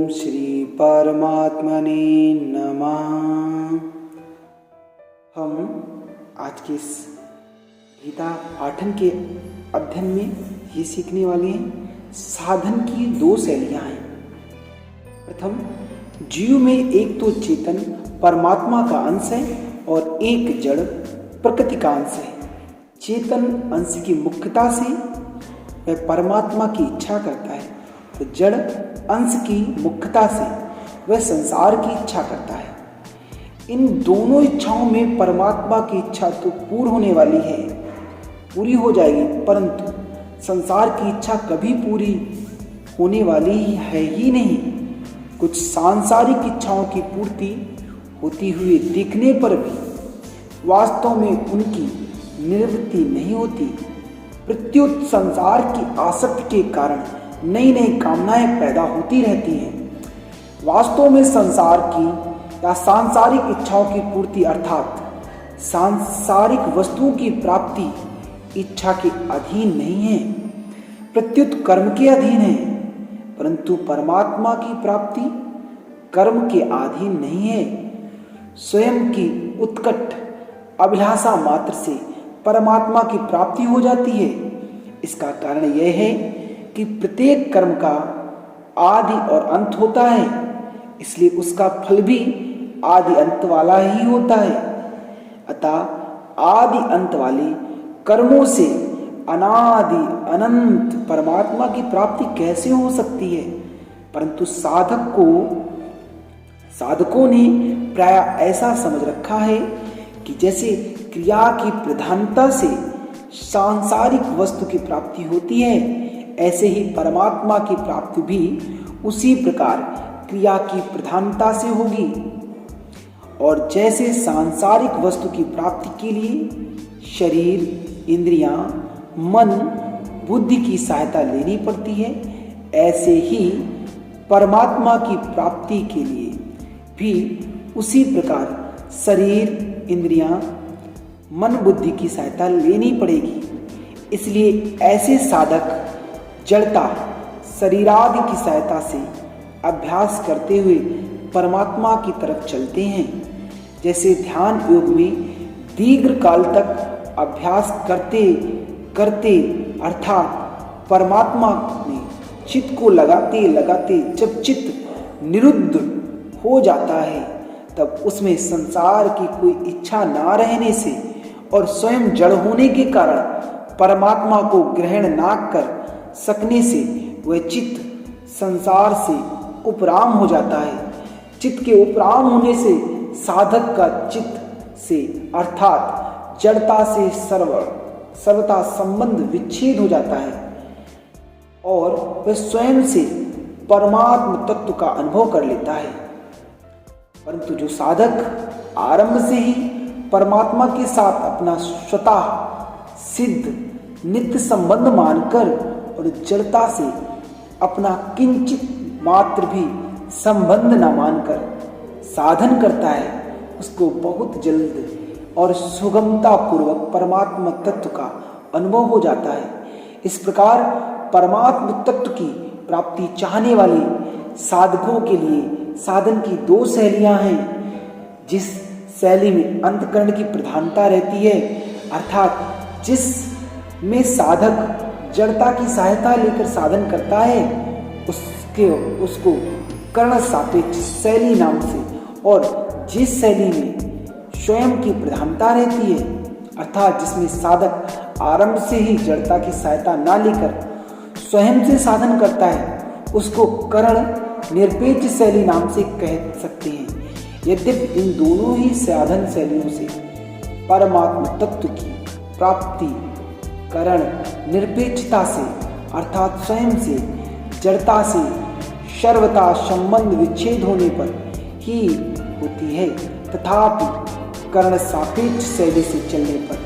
श्री परमात्मने नमः। हम आज के इस गीता पाठन के अध्ययन में ये सीखने वाले हैं, साधन की दो शैलियाँ हैं। प्रथम, जीव में एक तो चेतन परमात्मा का अंश है और एक जड़ प्रकृति का अंश है। चेतन अंश की मुख्यता से वह परमात्मा की इच्छा करता है, तो जड़ अंश की मुख्यता से वह संसार की इच्छा करता है। इन दोनों इच्छाओं में परमात्मा की इच्छा तो पूर्ण होने वाली है, पूरी हो जाएगी, परंतु संसार की इच्छा कभी पूरी होने वाली है ही नहीं। कुछ सांसारिक इच्छाओं की पूर्ति होती हुई दिखने पर भी वास्तव में उनकी निवृत्ति नहीं होती। प्रत्युत संसार की आसक्ति के कारण नई नई कामनाएं पैदा होती रहती हैं। वास्तव में संसार की या सांसारिक इच्छाओं की पूर्ति अर्थात सांसारिक वस्तुओं की प्राप्ति इच्छा के अधीन नहीं है, प्रत्युत कर्म के अधीन है, परंतु परमात्मा की प्राप्ति कर्म के अधीन नहीं है। स्वयं की उत्कट अभिलाषा मात्र से परमात्मा की प्राप्ति हो जाती है। इसका कारण यह है कि प्रत्येक कर्म का आदि और अंत होता है, इसलिए उसका फल भी आदि अंत वाला ही होता है। अतः आदि अंत वाले कर्मों से अनादि अनंत परमात्मा की प्राप्ति कैसे हो सकती है? परंतु साधकों ने प्राय ऐसा समझ रखा है कि जैसे क्रिया की प्रधानता से सांसारिक वस्तु की प्राप्ति होती है, ऐसे ही परमात्मा की प्राप्ति भी उसी प्रकार क्रिया की प्रधानता से होगी। और जैसे सांसारिक वस्तु की प्राप्ति के लिए शरीर, इंद्रियां, मन, बुद्धि की सहायता लेनी पड़ती है, ऐसे ही परमात्मा की प्राप्ति के लिए भी उसी प्रकार शरीर, इंद्रियां, मन, बुद्धि की सहायता लेनी पड़ेगी। इसलिए ऐसे साधक जड़ता शरीरादि की सहायता से अभ्यास करते हुए परमात्मा की तरफ चलते हैं। जैसे ध्यान योग में दीर्घ काल तक अभ्यास करते करते अर्थात परमात्मा में चित्त को लगाते लगाते जब चित्त निरुद्ध हो जाता है, तब उसमें संसार की कोई इच्छा ना रहने से और स्वयं जड़ होने के कारण परमात्मा को ग्रहण ना कर सकने से वह चित्त संसार से उपराम हो जाता है। चित्त के उपराम होने से साधक का चित्त से अर्थात जड़ता से सर्वथा संबंध विच्छेद हो जाता है और वह स्वयं से परमात्म तत्व का अनुभव कर लेता है। परंतु जो साधक आरंभ से ही परमात्मा के साथ अपना स्वतः सिद्ध नित्य संबंध मानकर और जड़ता से अपना किंचित मात्र भी संबंध न मानकर साधन करता है, उसको बहुत जल्द और सुगमता पूर्वक परमात्मा तत्व का अनुभव हो जाता है। इस प्रकार परमात्मा तत्व की प्राप्ति चाहने वाले साधकों के लिए साधन की दो शैलियां हैं। जिस शैली में अंतःकरण की प्रधानता रहती है, अर्थात जिस में साधक जड़ता की सहायता लेकर साधन करता है, उसको कर्ण सापेक्ष शैली नाम से, और जिस शैली में स्वयं की प्रधानता रहती है, अर्थात जिसमें साधक आरंभ से ही जड़ता की सहायता ना लेकर स्वयं से साधन करता है, उसको कर्ण निरपेक्ष शैली नाम से कह सकते हैं। यद्यपि इन दोनों ही साधन शैलियों से परमात्मा तत्व की प्राप्ति करण निरपेक्षता से अर्थात स्वयं से जड़ता से सर्वथा संबंध विच्छेद होने पर ही होती है, तथापि कर्ण सापेक्ष शैली से चलने पर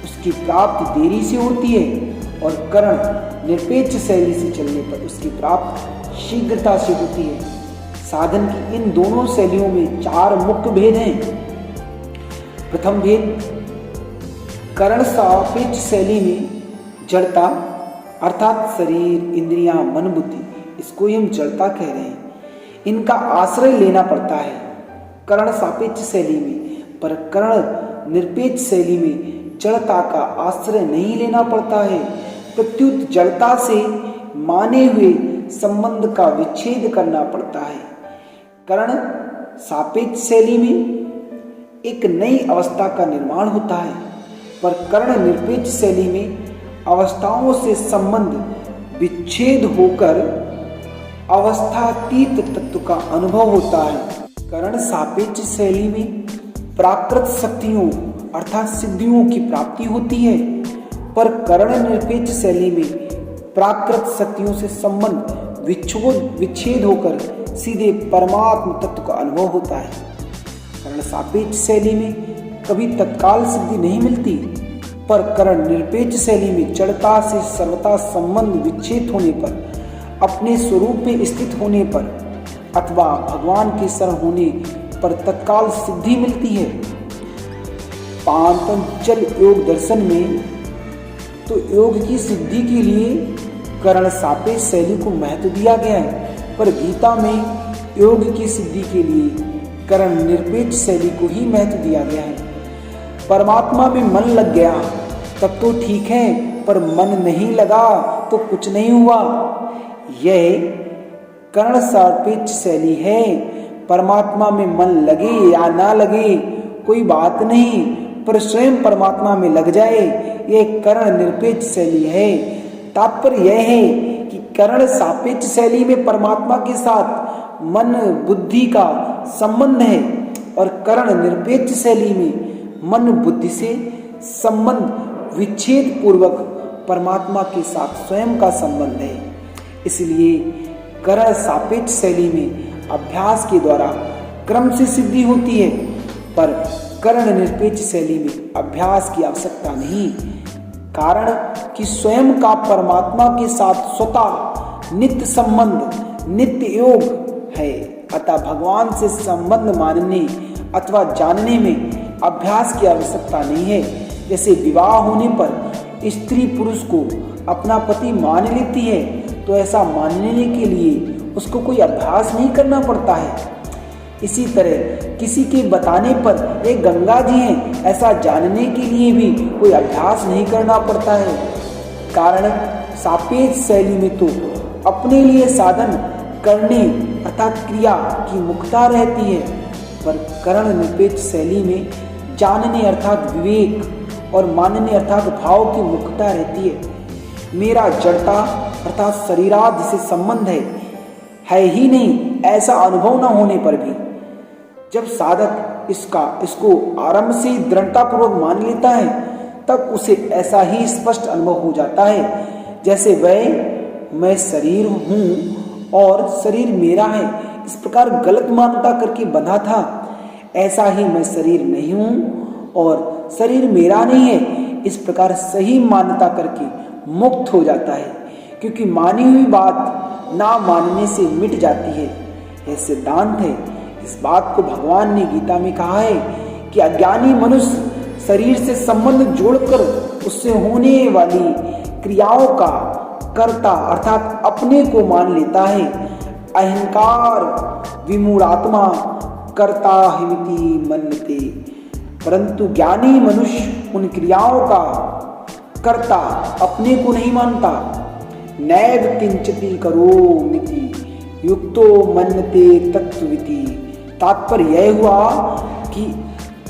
उसकी प्राप्ति देरी से होती है और कर्ण निरपेक्ष शैली से चलने पर उसकी प्राप्ति शीघ्रता से होती है। साधन की इन दोनों शैलियों में चार मुख्य भेद हैं। प्रथम भेद, कर्ण सापेक्ष शैली में जड़ता अर्थात शरीर, इंद्रियां, मन, बुद्धि, इसको ही हम जड़ता कह रहे हैं। इनका आश्रय लेना पड़ता है करण सापेक्ष शैली में, पर करण निरपेक्ष शैली में जड़ता का आश्रय नहीं लेना पड़ता है। प्रत्युत जड़ता से माने हुए संबंध का विच्छेद करना पड़ता है। करण सापेक्ष शैली में एक नई अवस्था का निर्माण होता है, पर कर्ण निरपेक्ष शैली में अवस्थाओं से संबंध विच्छेद होकर अवस्थातीत तत्व का अनुभव होता है। कर्ण सापेक्ष शैली में प्राकृत शक्तियों अर्थात सिद्धियों की प्राप्ति होती है, पर कर्ण निरपेक्ष शैली में प्राकृत शक्तियों से संबंध विच्छेद होकर सीधे परमात्म तत्व का अनुभव होता है। कर्ण सापेक्ष शैली में कभी तत्काल सिद्धि नहीं मिलती, पर कर्ण निरपेक्ष शैली में जड़ता से सर्वथा संबंध विच्छेद होने पर, अपने स्वरूप में स्थित होने पर अथवा भगवान के शरण होने पर तत्काल सिद्धि मिलती है। पातंजल योग दर्शन में तो योग की सिद्धि के लिए कर्ण सापेक्ष शैली को महत्व दिया गया है, पर गीता में योग की सिद्धि के लिए कर्ण निरपेक्ष शैली को ही महत्व दिया गया है। परमात्मा में मन लग गया तब तो ठीक है, पर मन नहीं लगा तो कुछ नहीं हुआ। यह कर्ण सापेक्ष शैली है। परमात्मा में मन लगे या ना लगे कोई बात नहीं, पर स्वयं परमात्मा में लग जाए, यह कर्ण निरपेक्ष शैली है। तात्पर्य यह है कि कर्ण सापेक्ष शैली में परमात्मा के साथ मन बुद्धि का संबंध है, और कर्ण निरपेक्ष शैली में मन बुद्धि से संबंध विच्छेद पूर्वक परमात्मा के साथ स्वयं का संबंध है। इसलिए कर्ण सापेक्ष शैली में अभ्यास के द्वारा क्रम से सिद्धि होती है, पर कर्ण निरपेक्ष शैली में अभ्यास की आवश्यकता नहीं। कारण कि स्वयं का परमात्मा के साथ स्वतः नित्य संबंध नित्य योग है, अतः भगवान से संबंध मानने अथवा जानने में अभ्यास की आवश्यकता नहीं है। जैसे विवाह होने पर स्त्री पुरुष को अपना पति मान लेती है, तो ऐसा मानने के लिए उसको कोई अभ्यास नहीं करना पड़ता है। इसी तरह किसी के बताने पर एक गंगा जी हैं ऐसा जानने के लिए भी कोई अभ्यास नहीं करना पड़ता है। कारण सापेक्ष शैली में तो अपने लिए साधन करने अर्थात क्रिया की मुक्ता रहती है, पर कर्ण निरपेक्ष शैली में जानने अर्थात विवेक और मानने अर्थात भाव की मुक्ता रहती है। मेरा जड़ता अर्थात शरीरादि से संबंध है ही नहीं, ऐसा अनुभव न होने पर भी जब साधक इसको आरंभ से दृढ़ता पूर्वक मान लेता है, तब उसे ऐसा ही स्पष्ट अनुभव हो जाता है जैसे मैं शरीर हूँ और शरीर मेरा है। इस प्रकार गलत मान्यता करके बंधा था, ऐसा ही मैं शरीर नहीं हूँ और शरीर मेरा नहीं है, इस प्रकार सही मान्यता करके मुक्त हो जाता है, क्योंकि मानी हुई बात ना मानने से मिट जाती है। यह सिद्धांत है। इस बात को भगवान ने गीता में कहा है कि अज्ञानी मनुष्य शरीर से संबंध जोड़कर उससे होने वाली क्रियाओं का कर्ता अर्थात अपने को मान लेता है। अहंकार विमूढ़ात्मा कर्ता हिमिति मन्यते, परंतु ज्ञानी मनुष्य उन क्रियाओं का कर्ता अपने को नहीं मानता। नैव किंचिति करोमीति युक्तो मन्यते तत्त्वविति। तात्पर्य यह हुआ कि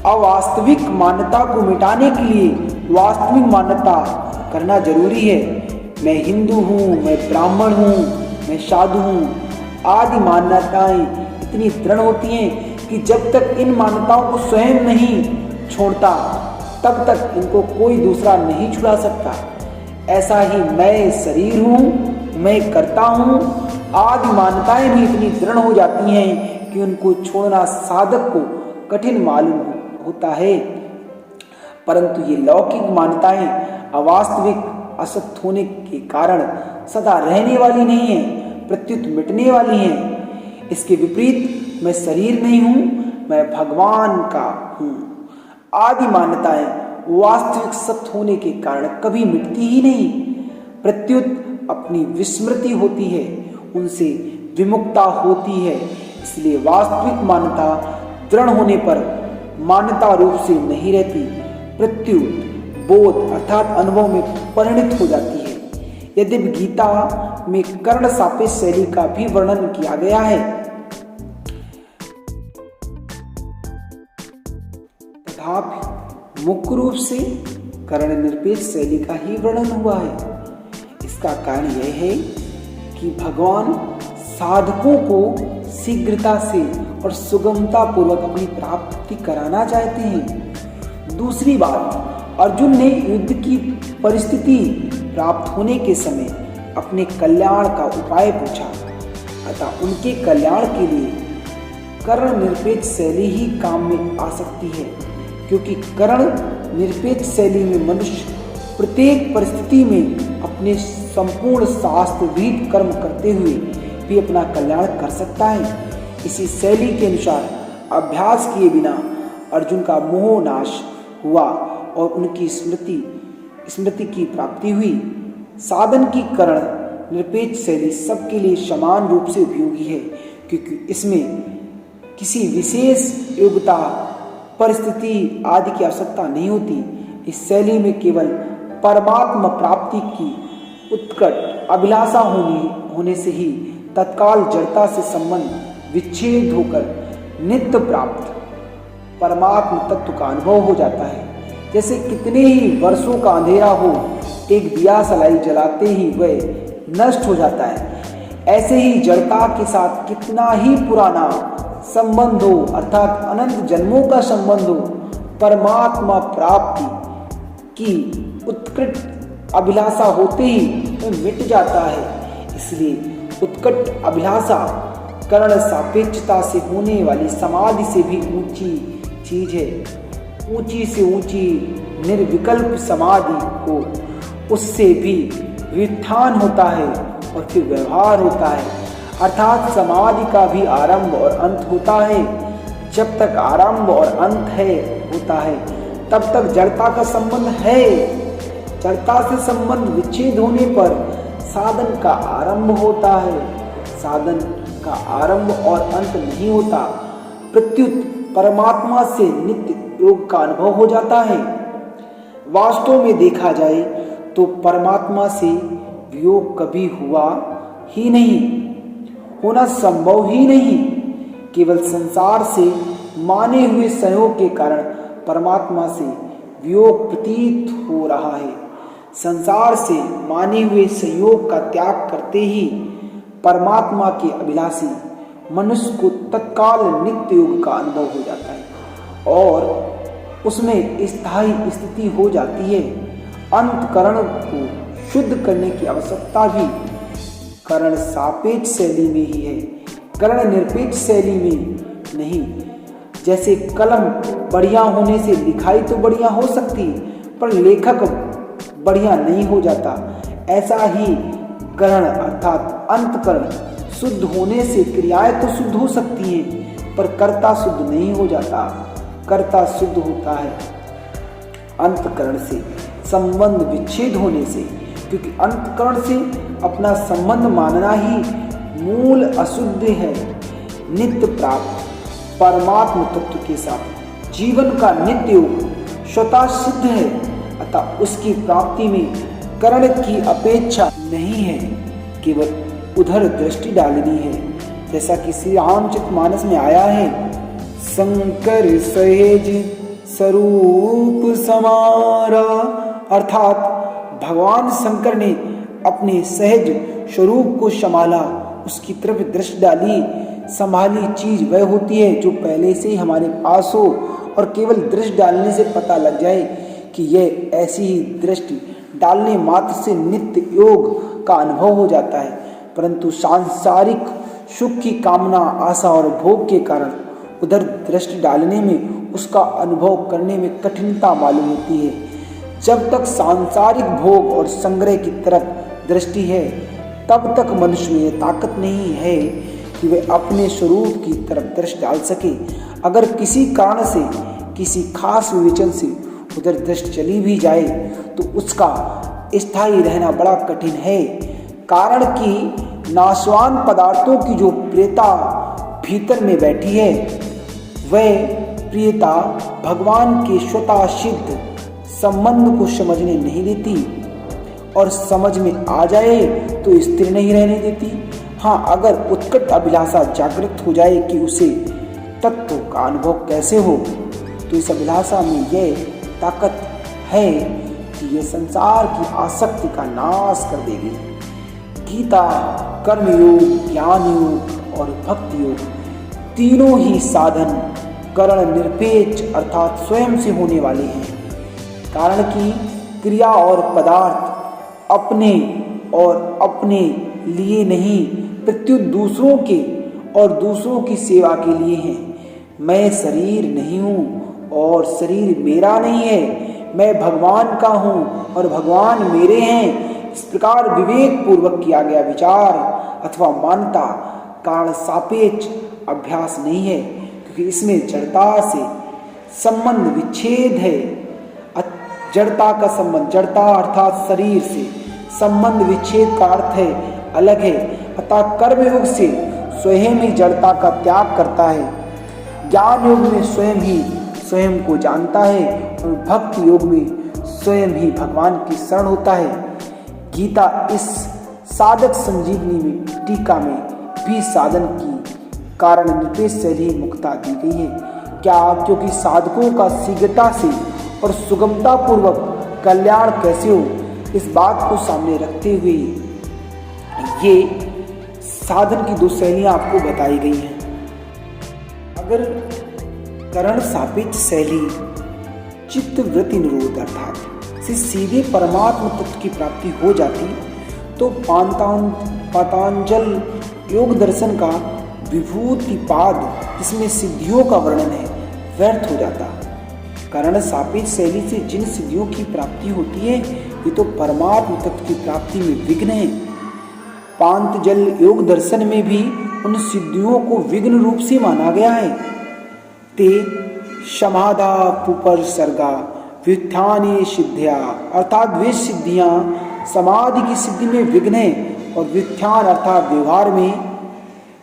अवास्तविक मान्यता को मिटाने के लिए वास्तविक मान्यता करना जरूरी है। मैं हिंदू हूँ, मैं ब्राह्मण हूँ, मैं साधु हूँ आदि मान्यताएं इतनी दृढ़ होती हैं कि जब तक इन मान्यताओं को स्वयं नहीं छोड़ता तब तक इनको कोई दूसरा नहीं छुड़ा सकता। ऐसा ही मैं शरीर हूँ, मैं करता हूँ आदि मान्यताएं भी इतनी दृढ़ हो जाती हैं कि उनको छोड़ना साधक को कठिन मालूम होता है। परंतु ये लौकिक मान्यताएं अवास्तविक असत्य होने के कारण सदा रहने वाली नहीं है, प्रत्युत मिटने वाली हैं। इसके विपरीत मैं शरीर नहीं हूँ, मैं भगवान का हूँ आदि मान्यताएं वास्तविक सत्य होने के कारण कभी मिटती ही नहीं, प्रत्युत अपनी विस्मृति होती है, उनसे विमुक्ता होती है। इसलिए वास्तविक मान्यता दृढ़ होने पर मान्यता रूप से नहीं रहती, प्रत्युत बोध अर्थात अनुभव में परिणित हो जाती है। यद्यपि गीता में कर्ण सापेक्ष शैली का भी वर्णन किया गया है, तथापि मुख्य रूप से कर्ण निरपेक्ष शैली का ही वर्णन हुआ है। इसका कारण यह है कि भगवान साधकों को शीघ्रता से और सुगमता पूर्वक अपनी प्राप्ति कराना चाहते हैं। दूसरी बात, अर्जुन ने युद्ध की परिस्थिति प्राप्त होने के समय अपने कल्याण का उपाय पूछा, अतः उनके कल्याण के लिए कर्ण निरपेक्ष शैली ही काम में आ सकती है, क्योंकि कर्ण निरपेक्ष शैली में मनुष्य प्रत्येक परिस्थिति में अपने संपूर्ण शास्त्र विहित कर्म करते हुए भी अपना कल्याण कर सकता है। इसी शैली के अनुसार अभ्यास किए बिना अर्जुन का मोह नाश हुआ और उनकी स्मृति की प्राप्ति हुई। साधन की कर्ण निरपेक्ष शैली सबके लिए समान रूप से उपयोगी है, क्योंकि इसमें किसी विशेष योग्यता, परिस्थिति आदि की आवश्यकता नहीं होती। इस शैली में केवल परमात्मा प्राप्ति की उत्कट अभिलाषा होने से ही तत्काल जड़ता से संबंध विच्छेद होकर नित्य प्राप्त परमात्म तत्व का अनुभव हो जाता है। जैसे कितने ही वर्षों का अंधेरा हो, एक दिया सलाई जलाते ही वह नष्ट हो जाता है, ऐसे ही जड़ता के साथ कितना ही पुराना संबंध हो, अर्थात अनंत जन्मों का संबंध हो, परमात्मा प्राप्ति की उत्कट अभिलाषा होते ही वह मिट जाता है। इसलिए उत्कट अभिलाषा कर्ण सापेक्षता से होने वाली समाधि से भी ऊंची चीज है। ऊंची से ऊंची निर्विकल्प समाधि हो, उससे भी व्युत्थान होता है और फिर व्यवहार होता है, अर्थात समाधि का भी आरंभ और अंत होता है। जब तक आरंभ और अंत होता है तब तक जड़ता का संबंध है। जड़ता से संबंध विच्छेद होने पर साधन का आरंभ होता है, साधन का आरंभ और अंत नहीं होता, प्रत्युत परमात्मा से नित्य योग का अनुभव हो जाता है। वास्तव में देखा जाए तो परमात्मा से वियोग कभी हुआ ही नहीं, होना संभव ही नहीं। केवल संसार से माने हुए संयोग के कारण परमात्मा से वियोग प्रतीत हो रहा है। संसार से माने हुए संयोग का त्याग करते ही परमात्मा के अभिलाषी मनुष्य को तत्काल नित्य योग का अनुभव हो जाता है और उसमें स्थायी स्थिति हो जाती है। अंतकरण को शुद्ध करने की आवश्यकता भी कर्ण सापेक्ष शैली में ही है, कर्ण निरपेक्ष शैली में नहीं। जैसे कलम बढ़िया होने से लिखाई तो बढ़िया हो सकती, पर लेखक बढ़िया नहीं हो जाता, ऐसा ही कर्ण अर्थात अंतकरण शुद्ध होने से क्रियाएं तो शुद्ध हो सकती हैं, पर कर्ता शुद्ध नहीं हो जाता। कर्ता शुद्ध होता है अंतकरण से संबंध विच्छेद होने से, क्योंकि अंतकरण से अपना संबंध मानना ही मूल अशुद्ध है। नित्य प्राप्त परमात्म तत्व के साथ जीवन का नित्य योग स्वतः सिद्ध है, अतः उसकी प्राप्ति में कर्ण की अपेक्षा नहीं है, केवल उधर दृष्टि डालनी है। जैसा कि श्री रामचरितमानस में आया है, शंकर सहेज स्वरूप समारा, अर्थात भगवान शंकर ने अपने सहज स्वरूप को संभाला, उसकी तरफ दृष्टि डाली। संभाली चीज वह होती है जो पहले से ही हमारे पास हो और केवल दृष्टि डालने से पता लग जाए कि यह ऐसी ही दृष्टि डालने मात्र से नित्य योग का अनुभव हो जाता है। परंतु सांसारिक सुख की कामना, आशा और भोग के कारण उधर दृष्टि डालने में, उसका अनुभव करने में कठिनता मालूम होती है। जब तक सांसारिक भोग और संग्रह की तरफ दृष्टि है, तब तक मनुष्य में यह ताकत नहीं है कि वह अपने स्वरूप की तरफ दृष्टि डाल सके। अगर किसी कारण से, किसी खास विवेचन से उधर दृष्टि चली भी जाए तो उसका स्थायी रहना बड़ा कठिन है, कारण कि नाशवान पदार्थों की जो प्रियता भीतर में बैठी है, वह प्रियता भगवान के स्वतः सिद्ध संबंध को समझने नहीं देती और समझ में आ जाए तो स्थिर नहीं रहने देती। हाँ, अगर उत्कट अभिलाषा जागृत हो जाए कि उसे तत्व का अनुभव कैसे हो, तो इस अभिलाषा में यह ताकत है कि यह संसार की आसक्ति का नाश कर देगी। गीता कर्मयोग, ज्ञान योग और भक्ति योग तीनों ही साधन करण निरपेक्ष अर्थात स्वयं से होने वाले हैं। कारण कि क्रिया और पदार्थ अपने और अपने लिए नहीं, प्रत्युत दूसरों के और दूसरों की सेवा के लिए हैं। मैं शरीर नहीं हूँ और शरीर मेरा नहीं है, मैं भगवान का हूँ और भगवान मेरे हैं। इस प्रकार विवेक पूर्वक किया गया विचार अथवा मान्यता कारण सापेक्ष अभ्यास नहीं है, क्योंकि इसमें जड़ता से संबंध विच्छेद है। जड़ता का संबंध, जड़ता अर्थात शरीर से संबंध विच्छेद का अर्थ है अलग है। अतः कर्मयोग से स्वयं ही जड़ता का त्याग करता है, ज्ञान योग में स्वयं ही स्वयं को जानता है और भक्ति योग में स्वयं ही भगवान की शरण होता है। गीता इस साधक संजीवनी में टीका में भी साधन की कारण निरपेक्ष शैली मुक्ता दी गई है। क्या? क्योंकि साधकों का शीघ्रता से और सुगमता पूर्वक कल्याण कैसे हो, इस बात को सामने रखते हुए ये साधन की दो शैलियां आपको बताई गई हैं। अगर करण सापेक्ष शैली चित्त वृत्ति निरोध अर्थात से सीधे परमात्म तत्व की प्राप्ति हो जाती, तो पातंजल योग दर्शन का विभूति पाद जिसमें सिद्धियों का वर्णन है व्यर्थ हो जाता। करण सापेक्ष शैली से जिन सिद्धियों की प्राप्ति होती है ये तो परमात्म तत्व की प्राप्ति में विघ्न है। पातंजल योग दर्शन में भी उन सिद्धियों को विघ्न रूप से माना गया है। ते समाधा पुपर सर्गा व्युत्थाने सिद्धिया अर्थात वे सिद्धियां समाधि की सिद्धि में विघ्न है और व्युत्थान अर्थात व्यवहार में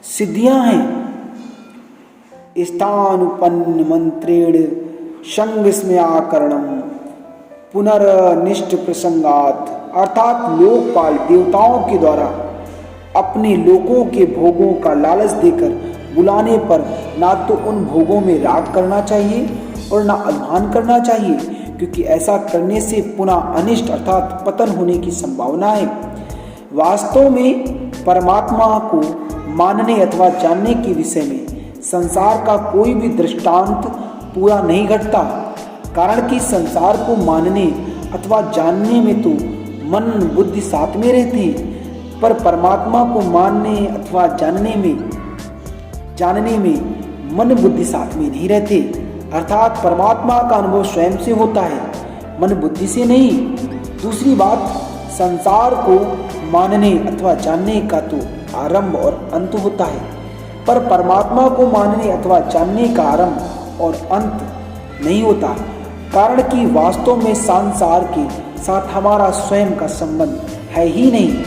सिद्धियां हैं। स्थानुपन्न मंत्रेण संगस्मयाकरणम पुनर्निष्ठ प्रसंगात अर्थात लोकपाल देवताओं के द्वारा अपने लोकों के भोगों का लालच देकर बुलाने पर ना तो उन भोगों में राग करना चाहिए और ना अभिमान करना चाहिए, क्योंकि ऐसा करने से पुनः अनिष्ट अर्थात पतन होने की संभावना है। वास्तव में परमात्मा को मानने अथवा जानने के विषय में संसार का कोई भी दृष्टांत पूरा नहीं घटता। कारण कि संसार को मानने अथवा जानने में तो मन बुद्धि साथ में रहते हैं, पर परमात्मा को मानने अथवा जानने में मन बुद्धि साथ में नहीं रहते। अर्थात परमात्मा का अनुभव स्वयं से होता है, मन बुद्धि से नहीं। दूसरी बात, संसार को मानने अथवा जानने का तो आरंभ और अंत होता है, पर परमात्मा को मानने अथवा जानने का आरंभ और अंत नहीं होता। कारण कि वास्तव में संसार के साथ हमारा स्वयं का संबंध है ही नहीं,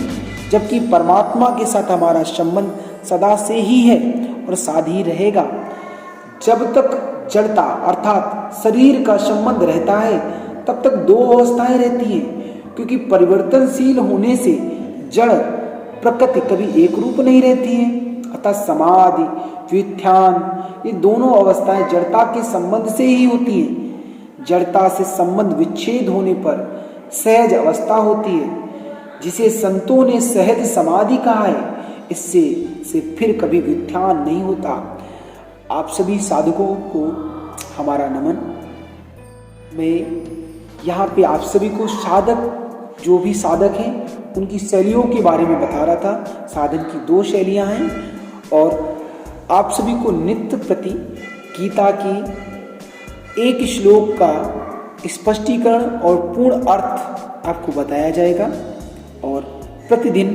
जबकि परमात्मा के साथ हमारा संबंध सदा से ही है और साथ ही रहेगा। जब तक जड़ता अर्थात शरीर का संबंध रहता है तब तक दो अवस्थाएं रहती हैं, क्योंकि परिवर्तनशील होने से जड़ प्रकृति कभी एक रूप नहीं रहती है। अतः समाधि व्युत्थान ये दोनों अवस्थाएं जड़ता के संबंध से ही होती हैं। जड़ता से संबंध विच्छेद होने पर सहज अवस्था होती है, जिसे संतों ने सहज समाधि कहा है। इससे से फिर कभी व्युत्थान नहीं होता। आप सभी साधकों को हमारा नमन। मैं यहाँ पे आप सभी को साधक जो भी साधक हैं उनकी शैलियों के बारे में बता रहा था। साधन की दो शैलियाँ हैं और आप सभी को नित्य प्रति गीता की एक श्लोक का स्पष्टीकरण और पूर्ण अर्थ आपको बताया जाएगा और प्रतिदिन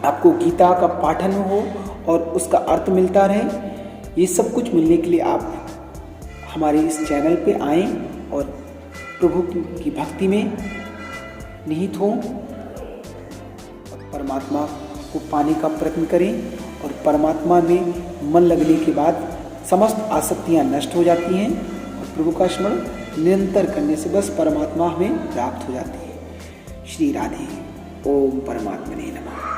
आपको गीता का पाठन हो और उसका अर्थ मिलता रहे। ये सब कुछ मिलने के लिए आप हमारे इस चैनल पे आएं और प्रभु की भक्ति में निहित हों, परमात्मा को पाने का प्रयत्न करें और परमात्मा में मन लगने के बाद समस्त आसक्तियाँ नष्ट हो जाती हैं और प्रभु का स्मरण निरंतर करने से बस परमात्मा हमें प्राप्त हो जाती है। श्री राधे। ओम परमात्मने नमः।